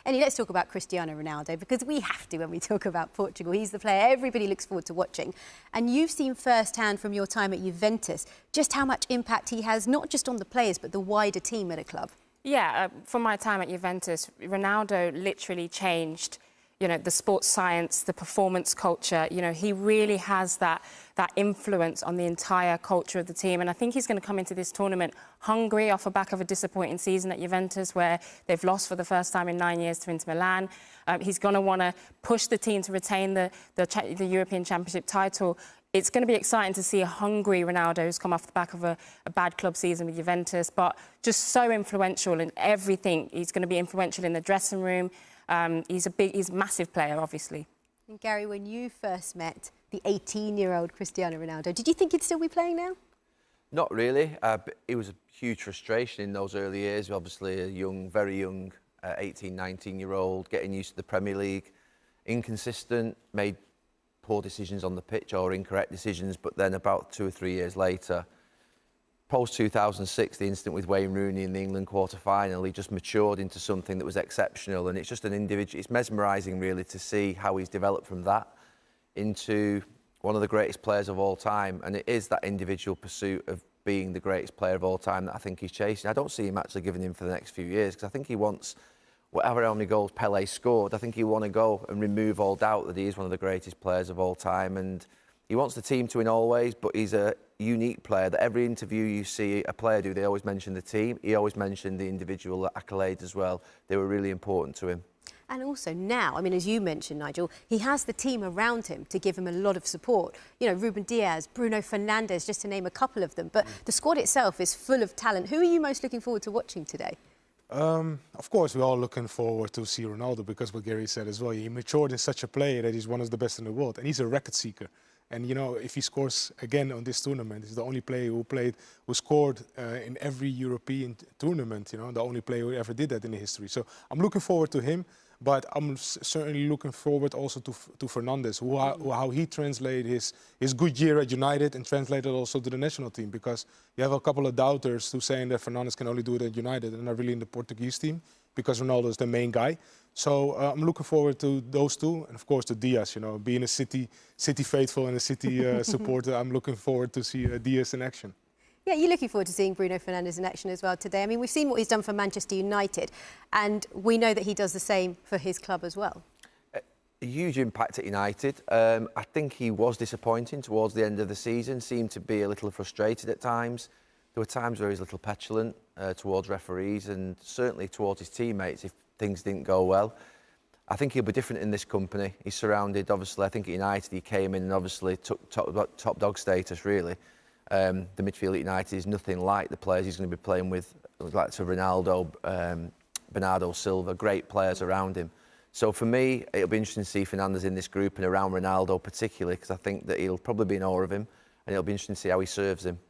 Eni, let's talk about Cristiano Ronaldo, because we have to when we talk about Portugal. He's the player everybody looks forward to watching. And you've seen firsthand from your time at Juventus just how much impact he has, not just on the players, but the wider team at a club. Yeah, from my time at Juventus, Ronaldo literally changed, the sports science, the performance culture. He really has that influence on the entire culture of the team. And I think he's going to come into this tournament hungry off the back of a disappointing season at Juventus, where they've lost for the first time in 9 years to Inter Milan. He's going to want to push the team to retain the European Championship title. It's going to be exciting to see a hungry Ronaldo who's come off the back of a bad club season with Juventus, but just so influential in everything. He's going to be influential in the dressing room. He's a massive player, obviously. And Gary, when you first met the 18-year-old Cristiano Ronaldo, did you think he'd still be playing now? Not really. It was a huge frustration in those early years. Obviously, a very young 18, 19-year-old, getting used to the Premier League, inconsistent, made poor decisions on the pitch or incorrect decisions, but then about 2 or 3 years later, post-2006, the incident with Wayne Rooney in the England quarter-final, he just matured into something that was exceptional, and it's just an individual. It's mesmerising, really, to see how he's developed from that into one of the greatest players of all time, and it is that individual pursuit of being the greatest player of all time that I think he's chasing. I don't see him actually giving in for the next few years, because I think he wants, whatever how many goals Pele scored, I think he want to go and remove all doubt that he is one of the greatest players of all time, and he wants the team to win always, but he's a unique player that every interview you see a player do, they always mention the team. He always mentioned the individual accolades as well. They were really important to him. And also now, I mean, as you mentioned, Nigel, he has the team around him to give him a lot of support. Ruben Diaz, Bruno Fernandes, just to name a couple of them. But the squad itself is full of talent. Who are you most looking forward to watching today? Of course, we're all looking forward to see Ronaldo, because what Gary said as well, he matured in such a player that he's one of the best in the world, and he's a record seeker. And if he scores again on this tournament, he's the only player who scored in every European tournament. The only player who ever did that in the history. So I'm looking forward to him, but I'm certainly looking forward also to Fernandes, how he translated his good year at United and translated also to the national team, because you have a couple of doubters who saying that Fernandes can only do it at United and not really in the Portuguese team, because Ronaldo is the main guy. So I'm looking forward to those two, and of course to Diaz. Being a City faithful and a City supporter, I'm looking forward to see Diaz in action. Yeah, you're looking forward to seeing Bruno Fernandes in action as well today. I mean, we've seen what he's done for Manchester United, and we know that he does the same for his club as well. A huge impact at United. I think he was disappointing towards the end of the season, seemed to be a little frustrated at times. There were times where he was a little petulant towards referees and certainly towards his teammates if things didn't go well. I think he'll be different in this company. He's surrounded, obviously, I think at United he came in and obviously took top dog status, really. The midfield at United is nothing like the players he's going to be playing with, like Ronaldo, Bernardo Silva, great players around him. So for me, it'll be interesting to see Fernandes in this group and around Ronaldo particularly, because I think that he'll probably be in awe of him, and it'll be interesting to see how he serves him.